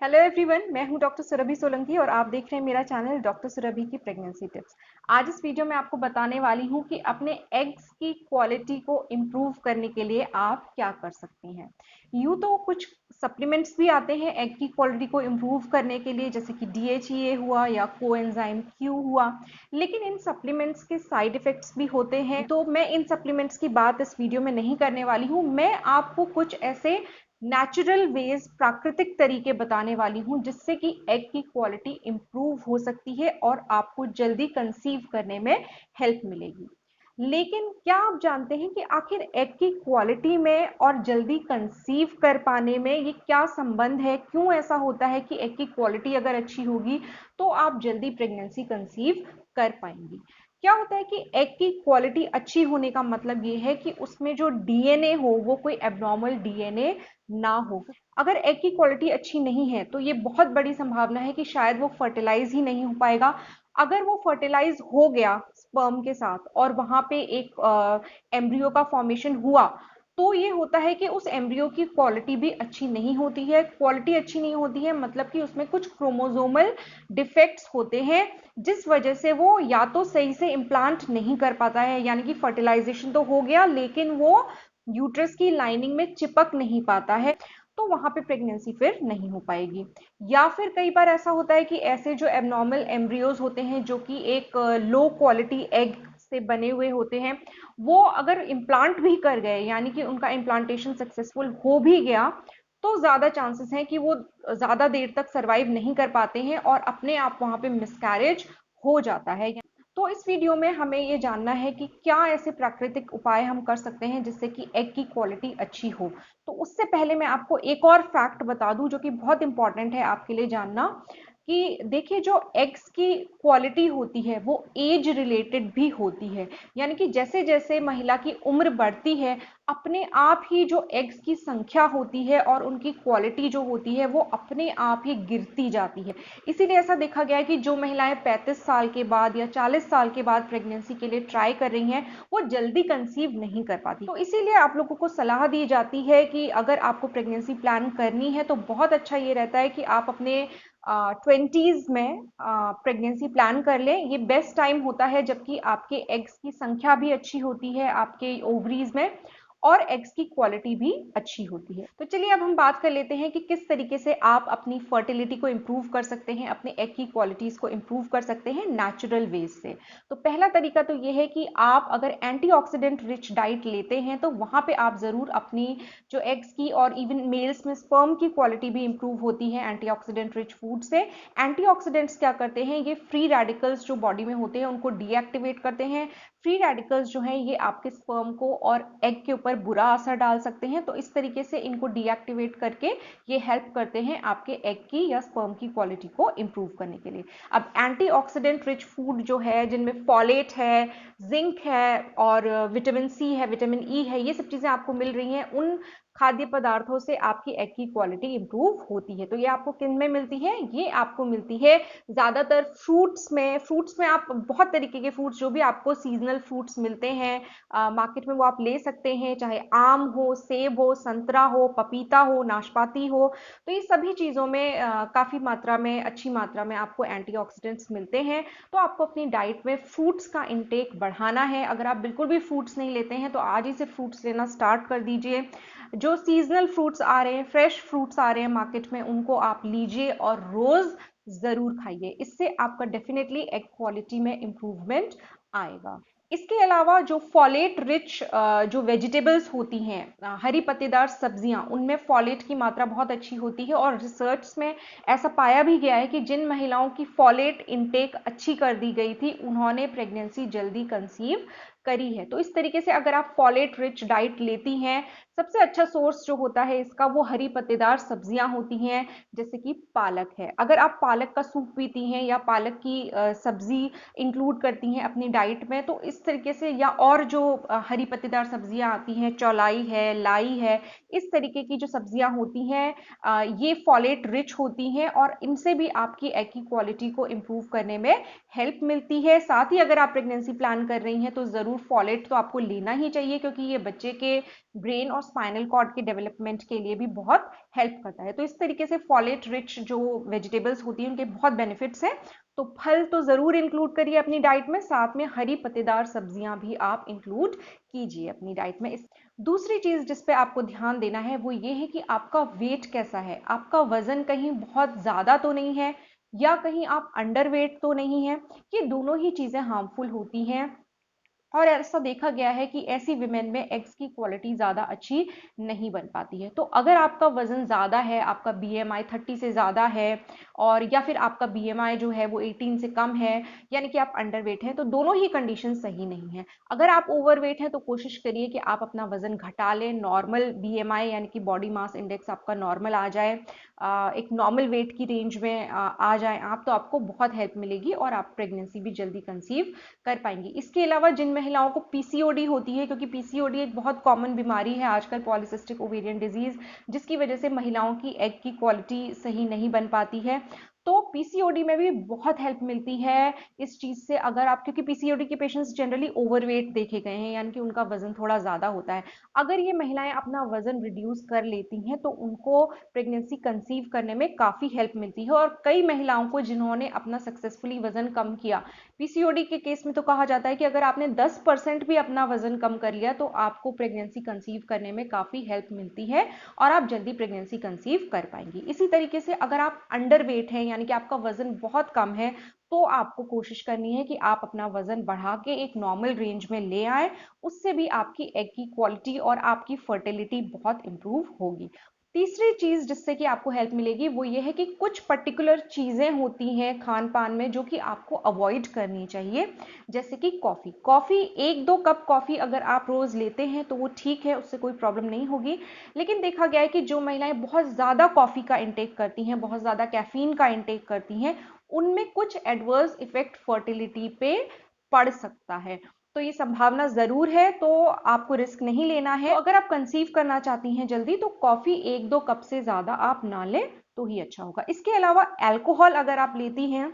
Hello everyone, मैं हूं doctor Surabhi Solanki और आप देख रहे हैं मेरा चैनल डॉक्टर सुरभि की प्रेगनेंसी टिप्स। आज इस वीडियो में आपको बताने वाली हूं कि अपने एग्स की क्वालिटी को इम्प्रूव करने के लिए आप क्या कर सकती हैं। यूं तो कुछ सप्लीमेंट्स भी आते हैं एग की क्वालिटी को इम्प्रूव करने के लिए, जैसे कि DHEA हुआ या कोएंजाइम Q हुआ, लेकिन इन सप्लीमेंट्स के साइड इफेक्ट्स भी होते हैं। तो मैं इन सप्लीमेंट्स की बात इस वीडियो में नहीं करने वाली हूँ। मैं आपको कुछ ऐसे नेचुरल वेज, प्राकृतिक तरीके बताने वाली हूं जिससे कि एग की क्वालिटी इंप्रूव हो सकती है और आपको जल्दी कंसीव करने में हेल्प मिलेगी। लेकिन क्या आप जानते हैं कि आखिर एग की क्वालिटी में और जल्दी कंसीव कर पाने में ये क्या संबंध है? क्यों ऐसा होता है कि एग की क्वालिटी अगर अच्छी होगी तो आप जल्दी प्रेगनेंसी कंसीव कर पाएंगी? क्या होता है कि एग की क्वालिटी अच्छी होने का मतलब ये है कि उसमें जो डीएनए हो वो कोई एब्नॉर्मल डीएनए ना हो। अगर एग की क्वालिटी अच्छी नहीं है तो ये बहुत बड़ी संभावना है कि शायद वो फर्टिलाइज ही नहीं हो पाएगा। अगर वो फर्टिलाइज हो गया स्पर्म के साथ और वहां पे एक एम्ब्रियो का फॉर्मेशन हुआ, तो ये होता है कि उस एम्ब्रियो की क्वालिटी भी अच्छी नहीं होती है। क्वालिटी अच्छी नहीं होती है मतलब कि उसमें कुछ क्रोमोसोमल डिफेक्ट्स होते हैं, जिस वजह से वो या तो सही से इम्प्लांट नहीं कर पाता है, यानी कि फर्टिलाइजेशन तो हो गया लेकिन वो यूट्रस की लाइनिंग में चिपक नहीं पाता है, तो वहां पे प्रेगनेंसी फिर नहीं हो पाएगी। या फिर कई बार ऐसा होता है कि ऐसे जो एबनॉर्मल एम्ब्रियोज होते हैं जो कि एक लो क्वालिटी एग से बने हुए होते हैं, वो अगर इम्प्लांट भी कर गए, यानी कि उनका इम्प्लांटेशन सक्सेसफुल हो भी गया, तो ज्यादा चांसेस हैं कि वो ज्यादा देर तक सरवाइव नहीं कर पाते हैं और अपने आप वहां पे मिसकैरेज हो जाता है। तो इस वीडियो में हमें ये जानना है कि क्या ऐसे प्राकृतिक उपाय हम कर सकते हैं जिससे कि एग की क्वालिटी अच्छी हो। तो उससे पहले मैं आपको एक और फैक्ट बता दूं जो कि बहुत इंपॉर्टेंट है आपके लिए जानना, कि देखिए जो एग्स की क्वालिटी होती है वो एज रिलेटेड भी होती है। यानी कि जैसे जैसे महिला की उम्र बढ़ती है, अपने आप ही जो एग्स की संख्या होती है और उनकी क्वालिटी जो होती है वो अपने आप ही गिरती जाती है। इसीलिए ऐसा देखा गया है कि जो महिलाएं 35 साल के बाद या 40 साल के बाद प्रेगनेंसी के लिए ट्राई कर रही हैं, वो जल्दी कंसीव नहीं कर पाती। तो इसीलिए आप लोगों को सलाह दी जाती है कि अगर आपको प्रेगनेंसी प्लान करनी है तो बहुत अच्छा ये रहता है कि आप अपने 20s में प्रेगनेंसी प्लान कर लें। ये बेस्ट टाइम होता है जबकि आपके एग्स की संख्या भी अच्छी होती है आपके ओवरीज में और एग्स की क्वालिटी भी अच्छी होती है। तो चलिए अब हम बात कर लेते हैं कि किस तरीके से आप अपनी फर्टिलिटी को इंप्रूव कर सकते हैं, अपने एग की क्वालिटीज को इंप्रूव कर सकते हैं नेचुरल वेज से। तो पहला तरीका तो ये है कि आप अगर एंटीऑक्सीडेंट रिच डाइट लेते हैं तो वहां पे आप जरूर अपनी जो एग्स की और इवन मेल्स में स्पर्म की क्वालिटी भी इंप्रूव होती है एंटीऑक्सीडेंट रिच फूड से। एंटीऑक्सीडेंट्स क्या करते हैं, ये फ्री रेडिकल्स जो बॉडी में होते हैं उनको डीएक्टिवेट करते हैं। फ्री रेडिकल्स जो हैं ये आपके स्पर्म को और एग के ऊपर बुरा असर डाल सकते हैं, तो इस तरीके से इनको डीएक्टिवेट करके ये हेल्प करते हैं आपके एग की या स्पर्म की क्वालिटी को इंप्रूव करने के लिए। अब एंटीऑक्सीडेंट रिच फूड जो है जिनमें फॉलेट है, जिंक है और विटामिन सी है, विटामिन ई है, ये सब चीजें आपको मिल रही हैं, उन खाद्य पदार्थों से आपकी एग की क्वालिटी इंप्रूव होती है। तो ये आपको किन में मिलती है? ये आपको मिलती है ज्यादातर फ्रूट्स में। फ्रूट्स में आप बहुत तरीके के फ्रूट्स, जो भी आपको सीजनल फ्रूट्स मिलते हैं मार्केट में, वो आप ले सकते हैं, चाहे आम हो, सेब हो, संतरा हो, पपीता हो, नाशपाती हो। तो ये सभी चीजों में काफी मात्रा में, अच्छी मात्रा में आपको एंटीऑक्सीडेंट्स मिलते हैं। तो आपको अपनी डाइट में फ्रूट्स का इंटेक बढ़ाना है। अगर आप बिल्कुल भी फ्रूट्स नहीं लेते हैं तो आज ही से फ्रूट्स लेना स्टार्ट कर दीजिए। जो सीजनल फ्रूट्स आ रहे हैं, फ्रेश फ्रूट्स आ रहे हैं मार्केट में, उनको आप लीजिए और रोज जरूर खाइए। इससे आपका डेफिनेटली एग क्वालिटी में इंप्रूवमेंट आएगा। इसके अलावा जो फॉलेट रिच जो वेजिटेबल्स होती हैं, हरी पत्तेदार सब्जियां, उनमें फॉलेट की मात्रा बहुत अच्छी होती है और रिसर्च में ऐसा पाया भी गया है कि जिन महिलाओं की फॉलेट इनटेक अच्छी कर दी गई थी उन्होंने प्रेगनेंसी जल्दी कंसीव करी है। तो इस तरीके से अगर आप फॉलेट रिच डाइट लेती हैं, सबसे अच्छा सोर्स जो होता है इसका वो हरी पत्तेदार सब्जियां होती हैं, जैसे कि पालक है। अगर आप पालक का सूप पीती हैं या पालक की सब्जी इंक्लूड करती हैं अपनी डाइट में, तो इस तरीके से, या और जो हरी पत्तेदार सब्जियां आती हैं, चौलाई है, लाई है, इस तरीके की जो सब्जियां होती हैं ये फॉलेट रिच होती हैं और इनसे भी आपकी एग की क्वालिटी को इंप्रूव करने में हेल्प मिलती है। साथ ही अगर आप प्रेगनेंसी प्लान कर रही हैं तो जरूर फॉलेट तो आपको लेना ही चाहिए, क्योंकि ये बच्चे के ब्रेन और स्पाइनल कॉर्ड के डेवलपमेंट के लिए भी बहुत हेल्प करता है। तो इस तरीके से फॉलेट रिच जो वेजिटेबल्स होती हैं उनके बहुत बेनिफिट्स हैं। तो फल तो ज़रूर इंक्लूड करिए अपनी डाइट में, साथ में हरी पत्तेदार सब्जियां भी आप इंक्लूड कीजिए अपनी डाइट में। इस दूसरी चीज़ जिस पे आपको ध्यान देना है वो ये है कि आपका वेट कैसा है, आपका वजन कहीं बहुत ज़्यादा तो नहीं है या कहीं आप अंडर वेट तो नहीं है। ये दोनों ही चीज़ें हार्मफुल होती हैं और ऐसा देखा गया है कि ऐसी विमेन में एग्स की क्वालिटी ज़्यादा अच्छी नहीं बन पाती है। तो अगर आपका वज़न ज़्यादा है, आपका बीएमआई 30 से ज़्यादा है और या फिर आपका बीएमआई जो है वो 18 से कम है, यानी कि आप अंडरवेट हैं, तो दोनों ही कंडीशन सही नहीं है। अगर आप ओवरवेट हैं तो कोशिश करिए कि आप अपना वज़न घटा लें, नॉर्मल बीएमआई यानी कि बॉडी मास इंडेक्स आपका नॉर्मल आ जाए, एक नॉर्मल वेट की रेंज में आ जाए आप, तो आपको बहुत हेल्प मिलेगी और आप प्रेगनेंसी भी जल्दी कंसीव कर पाएंगी। इसके अलावा जिन महिलाओं को पीसीओडी होती है, क्योंकि पीसीओडी एक बहुत कॉमन बीमारी है आजकल, पॉलिसिस्टिक ओवेरियन डिजीज, जिसकी वजह से महिलाओं की एग की क्वालिटी सही नहीं बन पाती है, तो पीसीओडी में भी बहुत हेल्प मिलती है इस चीज से। अगर आप, क्योंकि पीसीओडी के पेशेंट्स जनरली ओवरवेट देखे गए हैं, यानी कि उनका वजन थोड़ा ज्यादा होता है, अगर ये महिलाएं अपना वजन रिड्यूस कर लेती हैं तो उनको प्रेगनेंसी कंसीव करने में काफी हेल्प मिलती है। और कई महिलाओं को जिन्होंने अपना सक्सेसफुली वजन कम किया, पीसीओडी के केस में तो कहा जाता है कि अगर आपने 10% भी अपना वजन कम कर लिया तो आपको प्रेगनेंसी कंसीव करने में काफी हेल्प मिलती है और आप जल्दी प्रेगनेंसी कंसीव कर पाएंगी। इसी तरीके से अगर आप अंडर वेट हैं, यानी कि आपका वजन बहुत कम है, तो आपको कोशिश करनी है कि आप अपना वजन बढ़ा के एक नॉर्मल रेंज में ले आए। उससे भी आपकी एग की क्वालिटी और आपकी फर्टिलिटी बहुत इंप्रूव होगी। तीसरी चीज जिससे कि आपको हेल्प मिलेगी वो ये है कि कुछ पर्टिकुलर चीजें होती हैं खान पान में जो कि आपको अवॉइड करनी चाहिए, जैसे कि कॉफी। कॉफी 1-2 कप कॉफी अगर आप रोज लेते हैं तो वो ठीक है, उससे कोई प्रॉब्लम नहीं होगी। लेकिन देखा गया है कि जो महिलाएं बहुत ज्यादा कॉफी का इंटेक करती हैं, बहुत ज्यादा कैफीन का इंटेक करती हैं, उनमें कुछ एडवर्स इफेक्ट फर्टिलिटी पे पड़ सकता है। तो ये संभावना जरूर है, तो आपको रिस्क नहीं लेना है। तो अगर आप कंसीव करना चाहती हैं जल्दी, तो कॉफी 1-2 कप से ज्यादा आप ना लें तो ही अच्छा होगा। इसके अलावा अल्कोहल अगर आप लेती हैं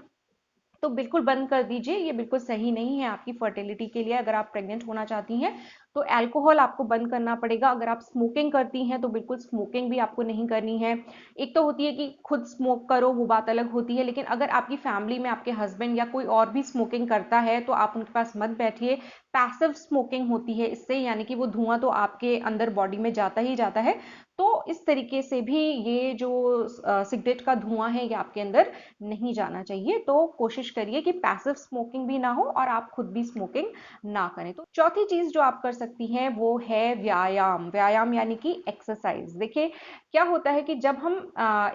तो बिल्कुल बंद कर दीजिए, ये बिल्कुल सही नहीं है आपकी फर्टिलिटी के लिए। अगर आप प्रेग्नेंट होना चाहती हैं तो अल्कोहल आपको बंद करना पड़ेगा। अगर आप स्मोकिंग करती हैं तो बिल्कुल स्मोकिंग भी आपको नहीं करनी है। एक तो होती है कि खुद स्मोक करो, वो बात अलग होती है, लेकिन अगर आपकी फैमिली में आपके हस्बैंड या कोई और भी स्मोकिंग करता है तो आप उनके पास मत बैठिए। पैसिव स्मोकिंग होती है इससे, यानी कि वो धुआं तो आपके अंदर बॉडी में जाता ही जाता है। तो इस तरीके से भी ये जो सिगरेट का धुआं है ये आपके अंदर नहीं जाना चाहिए। तो कोशिश करिए कि पैसिव स्मोकिंग भी ना हो और आप खुद भी स्मोकिंग ना करें। तो चौथी चीज जो आप कर सकती हैं वो है व्यायाम। व्यायाम यानी कि एक्सरसाइज। देखिए क्या होता है कि जब हम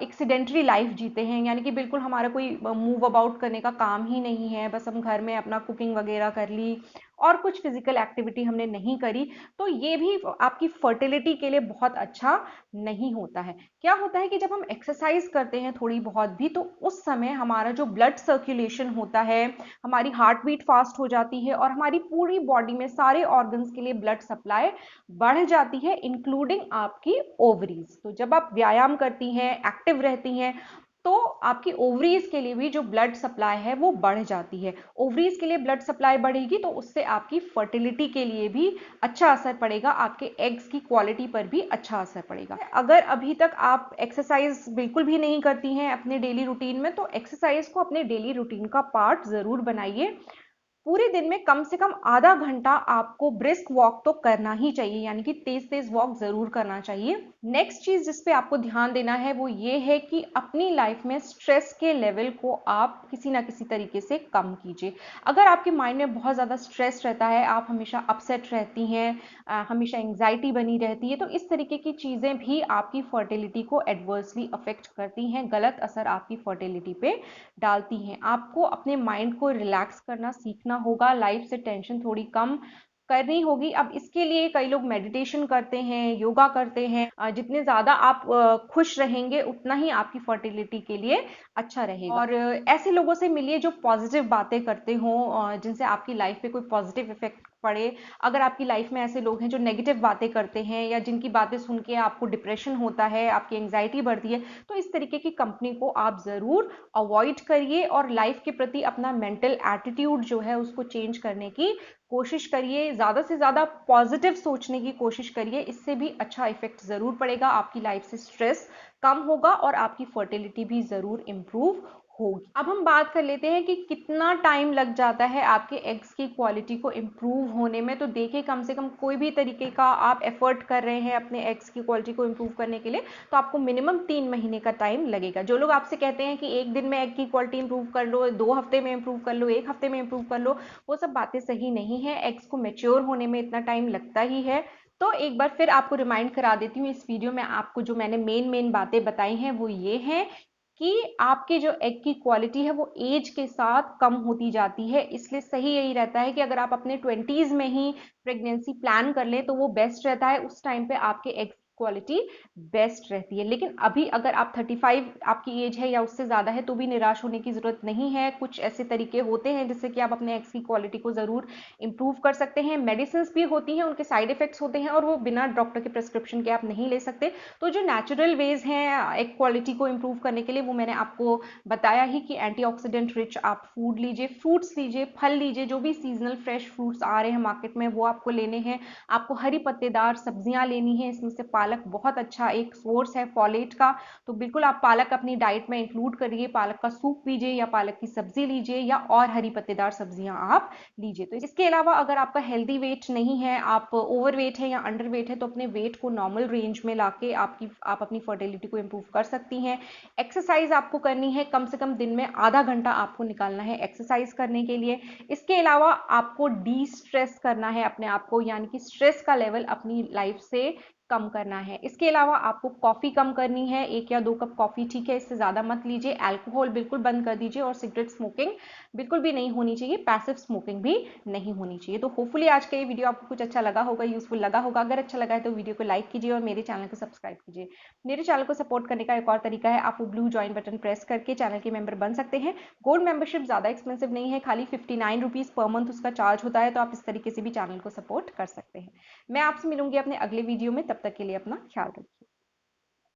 एक सेडेंटरी लाइफ जीते हैं, यानी कि बिल्कुल हमारा कोई मूव अबाउट करने का काम ही नहीं है, बस हम घर में अपना कुकिंग वगैरह कर ली और कुछ फिजिकल एक्टिविटी हमने नहीं करी, तो ये भी आपकी फर्टिलिटी के लिए बहुत अच्छा नहीं होता है। क्या होता है कि जब हम एक्सरसाइज करते हैं थोड़ी बहुत भी, तो उस समय हमारा जो ब्लड सर्कुलेशन होता है, हमारी हार्ट बीट फास्ट हो जाती है और हमारी पूरी बॉडी में सारे ऑर्गन्स के लिए ब्लड सप्लाई बढ़ जाती है, इंक्लूडिंग आपकी ओवरीज। तो जब आप व्यायाम करती हैं, एक्टिव रहती हैं, तो आपकी ओवरीज के लिए भी जो ब्लड सप्लाई है वो बढ़ जाती है। ओवरीज के लिए ब्लड सप्लाई बढ़ेगी तो उससे आपकी फर्टिलिटी के लिए भी अच्छा असर पड़ेगा, आपके एग्स की क्वालिटी पर भी अच्छा असर पड़ेगा। अगर अभी तक आप एक्सरसाइज बिल्कुल भी नहीं करती हैं अपने डेली रूटीन में, तो एक्सरसाइज को अपने डेली रूटीन का पार्ट जरूर बनाइए। पूरे दिन में कम से कम आधा घंटा आपको ब्रिस्क वॉक तो करना ही चाहिए, यानी कि तेज तेज वॉक जरूर करना चाहिए। नेक्स्ट चीज जिस पे आपको ध्यान देना है वो ये है कि अपनी लाइफ में स्ट्रेस के लेवल को आप किसी ना किसी तरीके से कम कीजिए। अगर आपके माइंड में बहुत ज्यादा स्ट्रेस रहता है, आप हमेशा अपसेट रहती हैं, हमेशा एंग्जाइटी बनी रहती है, तो इस तरीके की चीजें भी आपकी फर्टिलिटी को एडवर्सली अफेक्ट करती हैं, गलत असर आपकी फर्टिलिटी पे डालती हैं। आपको अपने माइंड को रिलैक्स करना सीखना होगा, लाइफ से टेंशन थोड़ी कम करनी होगी। अब इसके लिए कई लोग मेडिटेशन करते हैं, योगा करते हैं। जितने ज्यादा आप खुश रहेंगे उतना ही आपकी फर्टिलिटी के लिए अच्छा रहेगा। और ऐसे लोगों से मिलिए जो पॉजिटिव बातें करते हो, जिनसे आपकी लाइफ पे कोई पॉजिटिव इफेक्ट पड़े, अगर आपकी लाइफ में ऐसे लोग हैं जो नेगेटिव बातें करते हैं या जिनकी बातें सुन के आपको डिप्रेशन होता है, आपकी एंग्जाइटी बढ़ती है, तो इस तरीके की कंपनी को आप ज़रूर अवॉइड करिए और लाइफ के प्रति अपना मेंटल एटीट्यूड जो है उसको चेंज करने की कोशिश करिए। ज़्यादा से ज़्यादा पॉजिटिव सोचने की कोशिश करिए, इससे भी अच्छा इफेक्ट ज़रूर पड़ेगा, आपकी लाइफ से स्ट्रेस कम होगा और आपकी फर्टिलिटी भी ज़रूर इम्प्रूव होगी। अब हम बात कर लेते हैं कि कितना टाइम लग जाता है आपके एग्स की क्वालिटी को इम्प्रूव होने में। तो देखिए, कम से कम कोई भी तरीके का आप एफर्ट कर रहे हैं अपने एग्स की क्वालिटी को इम्प्रूव करने के लिए, तो आपको मिनिमम 3 महीने का टाइम लगेगा। जो लोग आपसे कहते हैं कि एक दिन में एग की क्वालिटी इंप्रूव कर लो, 2 हफ्ते में इंप्रूव कर लो, 1 हफ्ते में इंप्रूव कर लो, वो सब बातें सही नहीं है। एग्स को मेच्योर होने में इतना टाइम लगता ही है। तो एक बार फिर आपको रिमाइंड करा देती हूँ, इस वीडियो में आपको जो मैंने मेन बातें बताई हैं वो ये हैं कि आपके जो एग की क्वालिटी है वो एज के साथ कम होती जाती है। इसलिए सही यही रहता है कि अगर आप अपने 20s में ही प्रेगनेंसी प्लान कर लें तो वो बेस्ट रहता है। उस टाइम पे आपके एग क्वालिटी बेस्ट रहती है। लेकिन अभी अगर आप 35 आपकी एज है या उससे ज़्यादा है तो भी निराश होने की ज़रूरत नहीं है। कुछ ऐसे तरीके होते हैं जिससे कि आप अपने एग्स की क्वालिटी को ज़रूर इंप्रूव कर सकते हैं। मेडिसिन भी होती हैं, उनके साइड इफेक्ट्स होते हैं और वो बिना डॉक्टर के प्रिस्क्रिप्शन के आप नहीं ले सकते। तो जो नेचुरल वेज हैं एग क्वालिटी को इंप्रूव करने के लिए वो मैंने आपको बताया ही कि एंटीऑक्सीडेंट रिच आप फूड लीजिए, फ्रूट्स लीजिए, फल लीजिए, जो भी सीजनल फ्रेश फ्रूट्स आ रहे हैं मार्केट में वो आपको लेने हैं। आपको हरी पत्तेदार सब्जियां लेनी है, इसमें से पालक बहुत अच्छा एक सोर्स है फॉलेट का, तो बिल्कुल आप पालक अपनी डाइट में इंक्लूड करिए। पालक का सूप पीजिए या पालक की सब्जी लीजिए या और हरी पत्तेदार सब्जियां आप लीजिए। तो इसके अलावा अगर आपका हेल्दी वेट नहीं है, आप ओवर वेट है या अंडर वेट है, तो अपने वेट को नॉर्मल रेंज में लाके आप अपनी फर्टिलिटी को इंप्रूव कर सकती हैं। एक्सरसाइज आपको करनी है, कम से कम दिन में आधा घंटा आपको निकालना है एक्सरसाइज करने के लिए। इसके अलावा आपको डी स्ट्रेस करना है अपने आप को, यानी कि स्ट्रेस का लेवल अपनी लाइफ से कम करना है। इसके अलावा आपको कॉफी कम करनी है, 1 या 2 कप कॉफी ठीक है, इससे ज्यादा मत लीजिए। अल्कोहल बिल्कुल बंद कर दीजिए और सिगरेट स्मोकिंग बिल्कुल भी नहीं होनी चाहिए, पैसिव स्मोकिंग भी नहीं होनी चाहिए। तो होपफुली आज का ये वीडियो आपको कुछ अच्छा लगा होगा, यूजफुल लगा होगा। अगर अच्छा लगा है तो वीडियो को लाइक कीजिए और मेरे चैनल को सब्सक्राइब कीजिए। मेरे चैनल को सपोर्ट करने का एक और तरीका है, आप वो ब्लू ज्वाइन बटन प्रेस करके चैनल के मेंबर बन सकते हैं। गोल्ड मेंबरशिप ज्यादा एक्सपेंसिव नहीं है, खाली 59 रुपीज पर मंथ उसका चार्ज होता है, तो आप इस तरीके से भी चैनल को सपोर्ट कर सकते हैं। मैं आपसे मिलूंगी अपने अगले वीडियो में, तब तक के लिए अपना ख्याल रखिए।